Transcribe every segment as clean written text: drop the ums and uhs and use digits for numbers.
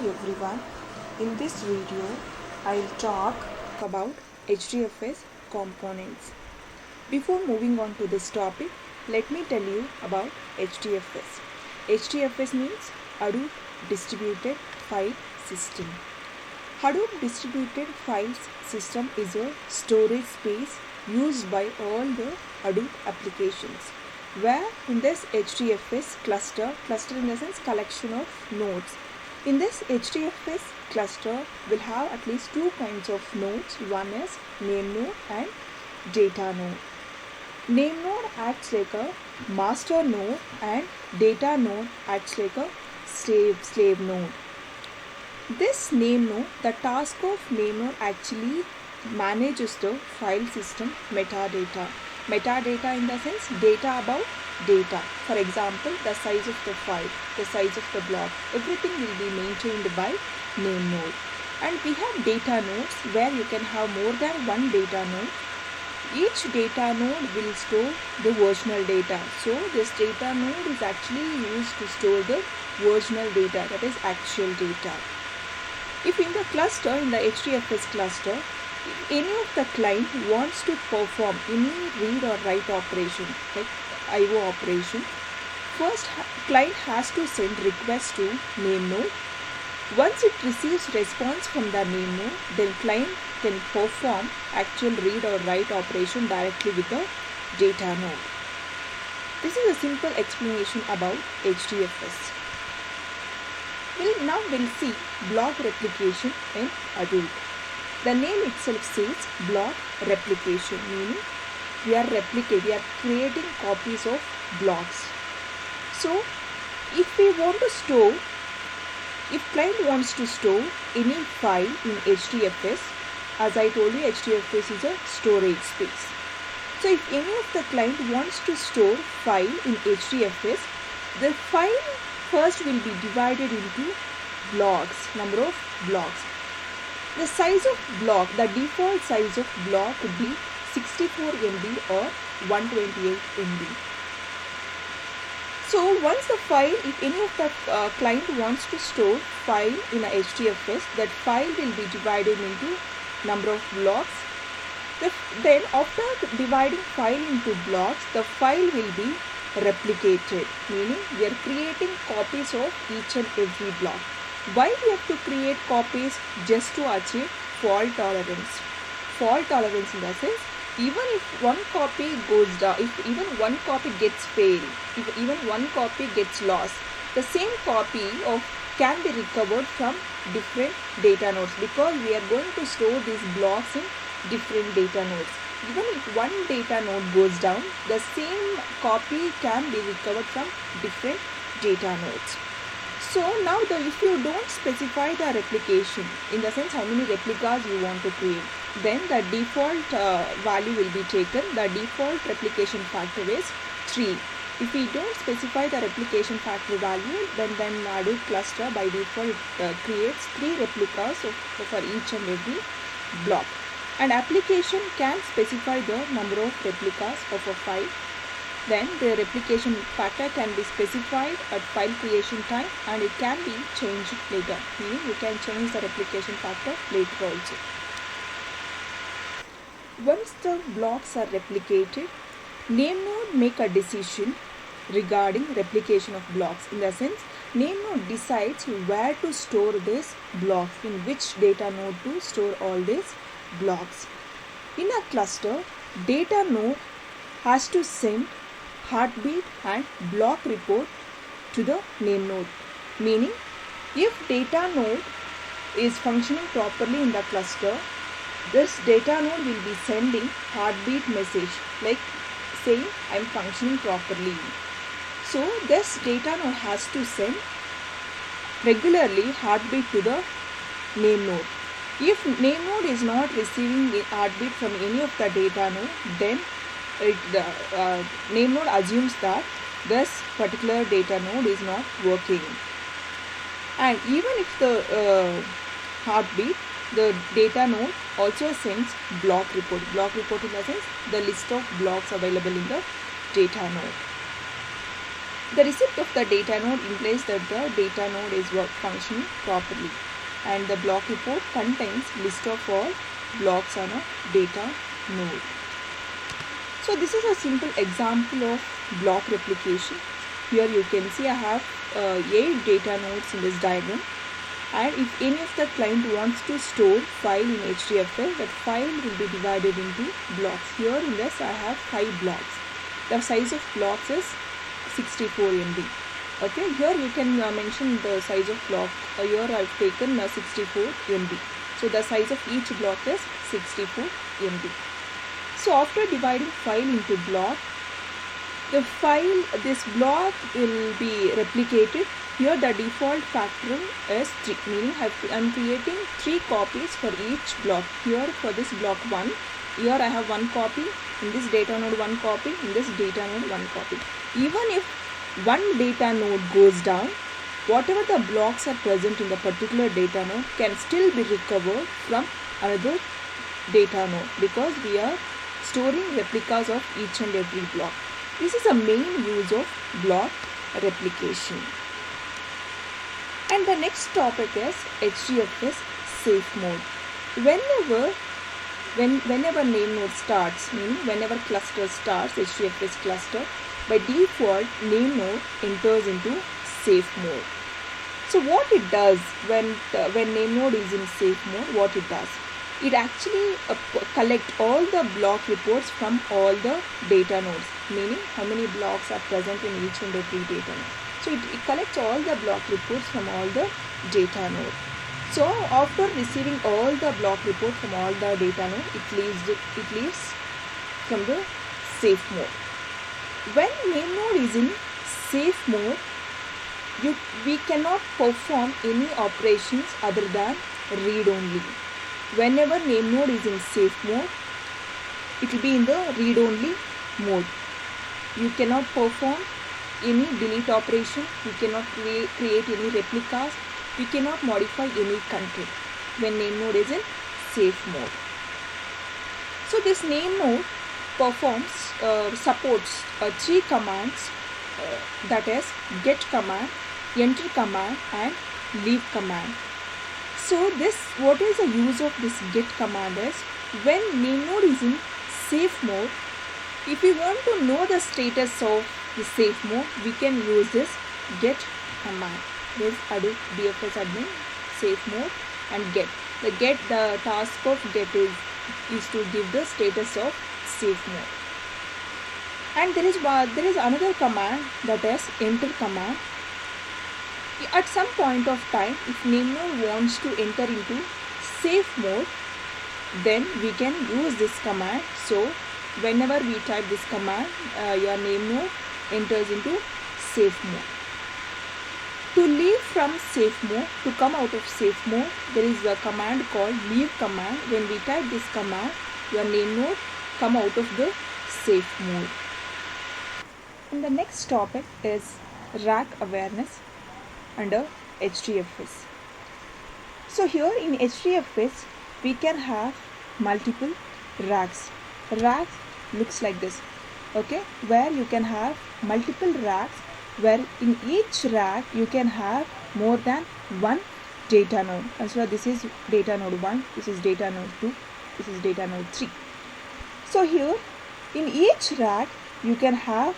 everyone. In this video, I'll talk about HDFS components. Before moving on to this topic, let me tell you about HDFS. HDFS means Hadoop Distributed File System. Hadoop Distributed Files System is a storage space used by all the Hadoop applications, where in this HDFS cluster in the sense collection of nodes. In this HDFS cluster will have at least two kinds of nodes. One is name node and data node. Name node acts like a master node and data node acts like a slave node. This name node, the task of name node actually manages the file system metadata. Metadata in the sense data about data. For example, the size of the file, the size of the block, everything will be maintained by name node. And we have data nodes where you can have more than one data node. Each data node will store the versional data. So this data node is actually used to store the versional data, that is actual data. If in the cluster, in the HDFS cluster, if any of the client wants to perform any read or write operation, like IO operation, first client has to send request to name node. Once it receives response from the name node, then client can perform actual read or write operation directly with the data node. This is a simple explanation about HDFS. Now we'll see block replication in Hadoop. The name itself says block replication, meaning we are creating copies of blocks. So if we want to store, if client wants to store any file in HDFS, as I told you, HDFS is a storage space. So if any of the client wants to store file in HDFS, the file first will be divided into blocks, number of blocks. The size of block, the default size of block would be 64 MB or 128 MB. So once the file, if any of the client wants to store file in a HDFS, that file will be divided into number of blocks. Then after dividing file into blocks, the file will be replicated, meaning we are creating copies of each and every block. Why we have to create copies? Just to achieve fault tolerance. Fault tolerance in the sense, even if one copy goes down, if even one copy gets failed, if even one copy gets lost, the same copy can be recovered from different data nodes, because we are going to store these blocks in different data nodes. Even if one data node goes down, the same copy can be recovered from different data nodes. So now if you don't specify the replication, in the sense how many replicas you want to create, then the default value will be taken. The default replication factor is 3. If we don't specify the replication factor value, then Hadoop cluster by default creates 3 replicas for each and every block. And application can specify the number of replicas of a file. Then the replication factor can be specified at file creation time, and it can be changed later, meaning you can change the replication factor later also. Once the blocks are replicated, name node make a decision regarding replication of blocks. In the sense, name node decides where to store this block, in which data node to store all these blocks. In a cluster, data node has to send heartbeat and block report to the name node, meaning if data node is functioning properly in the cluster, this data node will be sending heartbeat message like saying I am functioning properly. So this data node has to send regularly heartbeat to the name node. If name node is not receiving a heartbeat from any of the data node, then the name node assumes that this particular data node is not working. And even if the heartbeat, the data node also sends block report. Block report in the sense the list of blocks available in the data node. The receipt of the data node implies that the data node is functioning properly, and the block report contains list of all blocks on a data node. So this is a simple example of block replication. Here you can see I have 8 data nodes in this diagram, and if any of the client wants to store file in HDFS, that file will be divided into blocks. Here in this I have 5 blocks. The size of blocks is 64 MB. Okay, here you can mention the size of block. Here I have taken 64 MB. So the size of each block is 64 MB. So after dividing file into block, this block will be replicated. Here the default factor is 3, meaning I am creating 3 copies for each block. Here for this block 1, here I have 1 copy, in this data node 1 copy, in this data node 1 copy. Even if one data node goes down, whatever the blocks are present in the particular data node can still be recovered from another data node, because we are storing replicas of each and every block. This is a main use of block replication. And the next topic is HDFS safe mode. Whenever name node starts, meaning whenever cluster starts, HDFS cluster, by default name node enters into safe mode. So what it does when name node is in safe mode, what it does? It actually collects all the block reports from all the data nodes, meaning how many blocks are present in each and every data node. So it collects all the block reports from all the data node. So after receiving all the block report from all the data node, it leaves from the safe mode. When name node is in safe mode, we cannot perform any operations other than read only. Whenever name node is in safe mode, it will be in the read only mode. You cannot perform any delete operation, you cannot create any replicas, you cannot modify any content when name node is in safe mode. So this name node supports 3 commands, that is get command, enter command and leave command. So what is the use of this get command is, when name node is in safe mode, if we want to know the status of the safe mode, we can use this get command. This Hadoop DFS admin safe mode and get. The task of get is to give the status of safe mode. And there is another command, that is enter command. At some point of time, if name node wants to enter into safe mode, then we can use this command. So whenever we type this command, your name node enters into safe mode. To leave from safe mode, to come out of safe mode, there is a command called leave command. When we type this command, your name node come out of the safe mode. And the next topic is rack awareness under HDFS. So here in HDFS, we can have multiple racks. Rack looks like this, okay, where you can have multiple racks, where in each rack you can have more than one data node. And so this is data node 1, this is data node 2, this is data node 3. So here in each rack you can have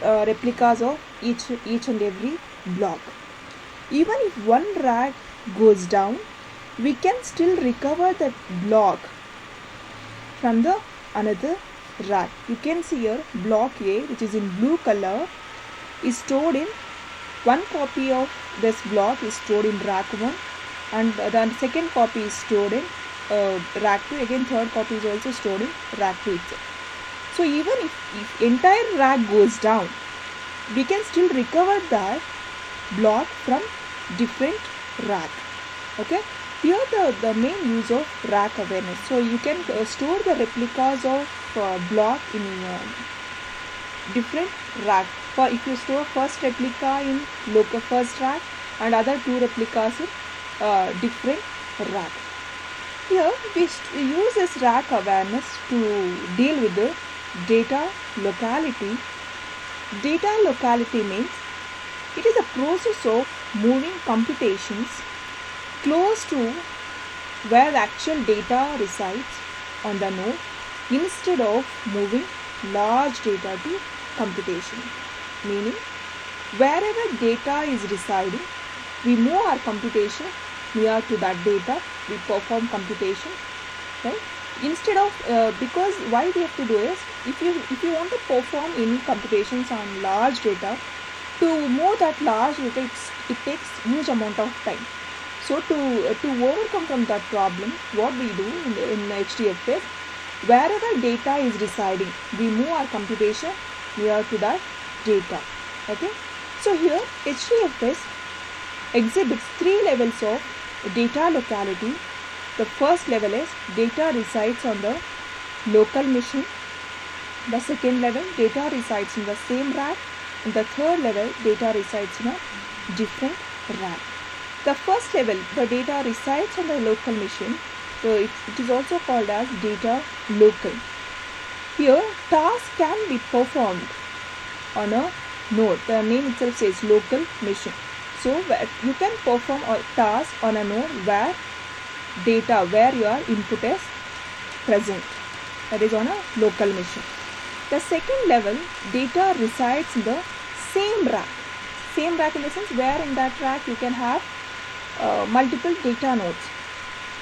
replicas of each and every block. Even if one rack goes down, we can still recover that block from the another rack. You can see here block A, which is in blue color, is stored in one copy of this block is stored in rack 1, and the second copy is stored in rack 2. Again third copy is also stored in rack 2 itself. So even if entire rack goes down, we can still recover that block from different rack. Okay, here the main use of rack awareness. So you can store the replicas of block in different rack. For if you store first replica in local first rack and other 2 replicas in different rack. Here we use this rack awareness to deal with the data locality Data locality means it is a process of moving computations close to where the actual data resides on the node instead of moving large data to computation. Meaning, wherever data is residing, we move our computation near to that data, we perform computation, right? Instead of, because why we have to do is, if you want to perform any computations on large data, to move that large data, it takes huge amount of time. So to overcome from that problem, what we do in HDFS, wherever data is residing, we move our computation near to that data. Okay. So here HDFS exhibits 3 levels of data locality. The first level is data resides on the local machine. The second level, data resides in the same rack. And the third level, data resides in a different rack. The first level, the data resides on the local machine. So it is also called as data local. Here, tasks can be performed on a node. The name itself says local machine. So you can perform a task on a node where your input is present. That is on a local machine. The second level, data resides in the same rack. Same rack in the sense where in that rack you can have multiple data nodes.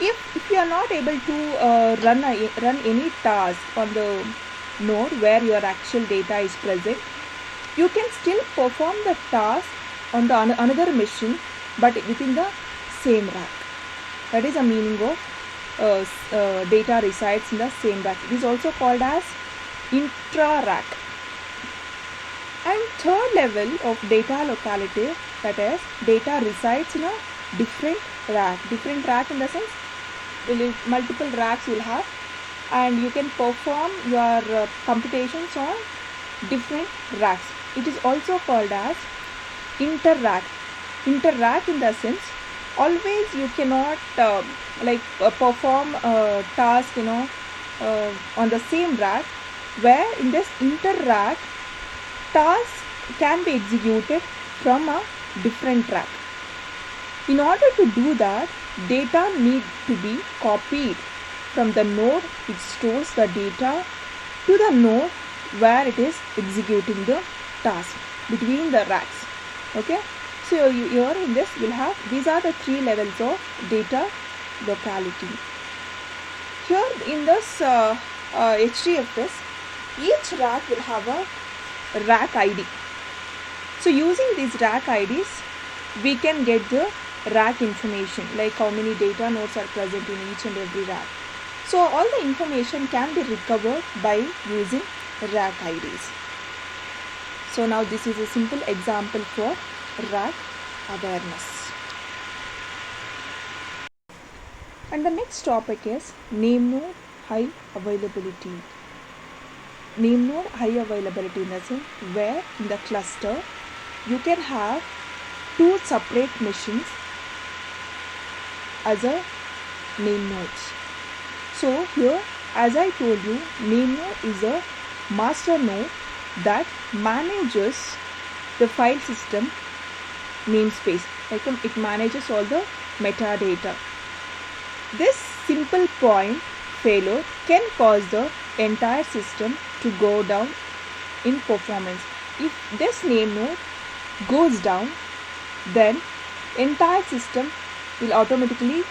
If you are not able to run any task on the node where your actual data is present, you can still perform the task on the another machine, but within the same rack. That is the meaning of data resides in the same rack. It is also called as intra-rack. And third level of data locality, that is data resides in a different rack. Different rack in the sense, multiple racks will have, and you can perform your computations on different racks. It is also called as inter-rack. Inter-rack in the sense, always you cannot perform a task on the same rack, where in this inter-rack tasks can be executed from a different rack. In order to do that, data need to be copied from the node which stores the data to the node where it is executing the task between the racks. Okay. So here in this we'll have, these are the 3 levels of data locality. Here in this HDFS, each rack will have a rack ID. So using these rack IDs, we can get the rack information, like how many data nodes are present in each and every rack. So all the information can be recovered by using rack IDs. So now this is a simple example for rack awareness. And the next topic is name node high availability. Name node high availability in the sense where in the cluster you can have 2 separate machines as a name nodes. So here, as I told you, name node is a master node that manages the file system namespace. Like it manages all the metadata. This simple point failure can cause the entire system to go down in performance. If this name node goes down, then entire system will automatically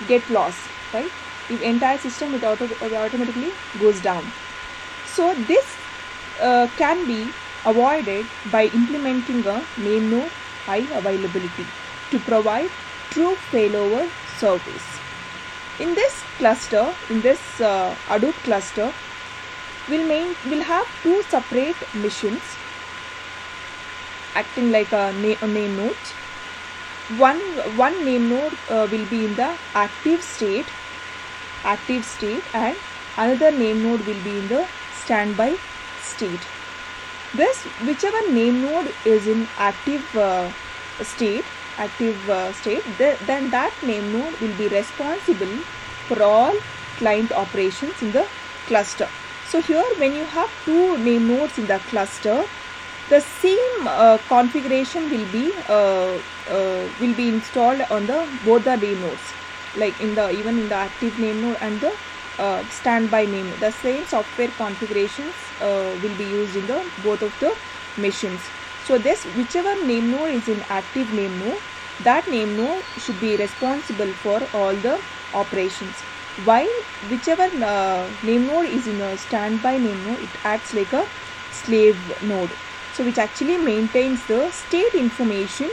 get lost, right? If entire system will automatically goes down. So this can be avoided by implementing a name node high availability to provide true failover service. In this cluster, in this Hadoop cluster, we'll have 2 separate machines acting like a name nodes. One name node will be in the active state, and another name node will be in the standby state. This, whichever name node is in active state, then that name node will be responsible for all client operations in the cluster. So here, when you have 2 name nodes in the cluster, the same configuration will be installed on the both the name nodes, like even in the active name node and the standby name node. The same software configurations will be used in the both of the machines. So this, whichever name node is in active name node, that name node should be responsible for all the operations, while whichever name node is in a standby name node, it acts like a slave node, so which actually maintains the state information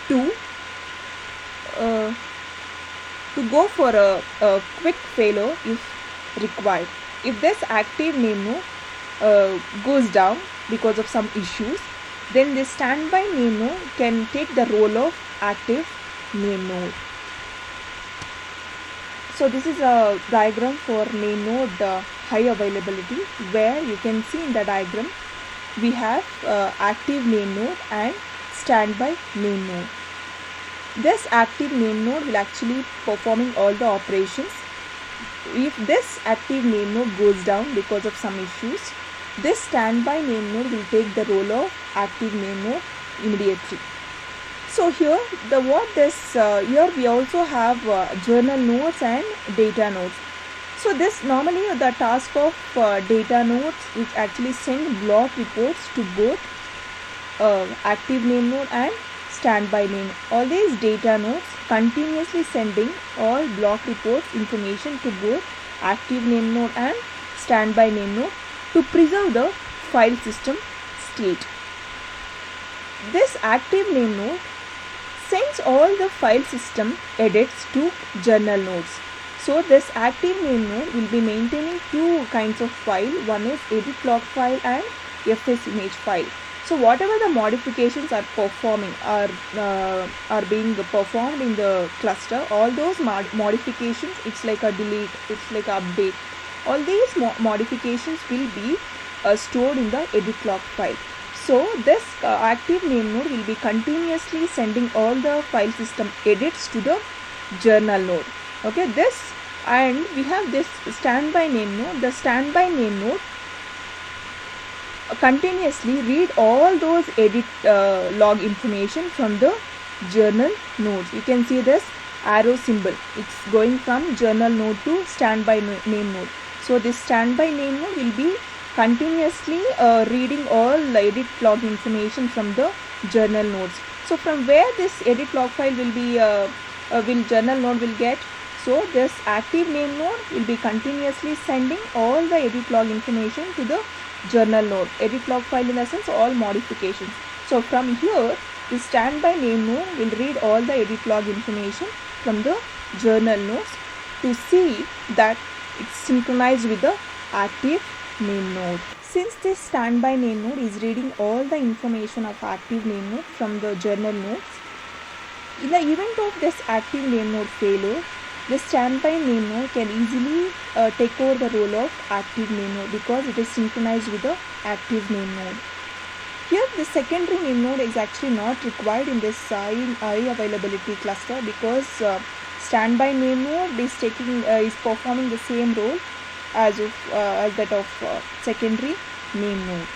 to go for a quick failure if required. If this active name node goes down because of some issues, then this standby name node can take the role of active name node. So this is a diagram for name node high availability, where you can see in the diagram we have active name node and standby name node. This active name node will actually performing all the operations. If this active name node goes down because of some issues, this standby name node will take the role of active name node immediately. So here here we also have journal nodes and data nodes. So this normally the task of data nodes, which actually send block reports to both active name node and standby name. All these data nodes continuously sending all block reports information to both active name node and standby name node to preserve the file system state. This active name node sends all the file system edits to journal nodes. So this active name node will be maintaining two kinds of file. One is edit log file and FS image file. So whatever the modifications are being performed in the cluster, all those modifications, it's like a delete, it's like a update. All these modifications will be stored in the edit log file. So this active name node will be continuously sending all the file system edits to the journal node. Okay, this, and we have this standby name node. The standby name node continuously read all those edit log information from the journal nodes. You can see this arrow symbol. It's going from journal node to standby name node. So this standby name node will be continuously reading all edit log information from the journal nodes. So from where this edit log file will be journal node will get? So this active name node will be continuously sending all the edit log information to the journal node. Edit log file in essence all modifications. So from here, the standby name node will read all the edit log information from the journal nodes to see that it's synchronized with the active name node. Since this standby name node is reading all the information of active name node from the journal nodes, in the event of this active name node failure, the standby name node can easily take over the role of active name node because it is synchronized with the active name node. Here the secondary name node is actually not required in this high availability cluster because standby name node is performing the same role as that of secondary name node.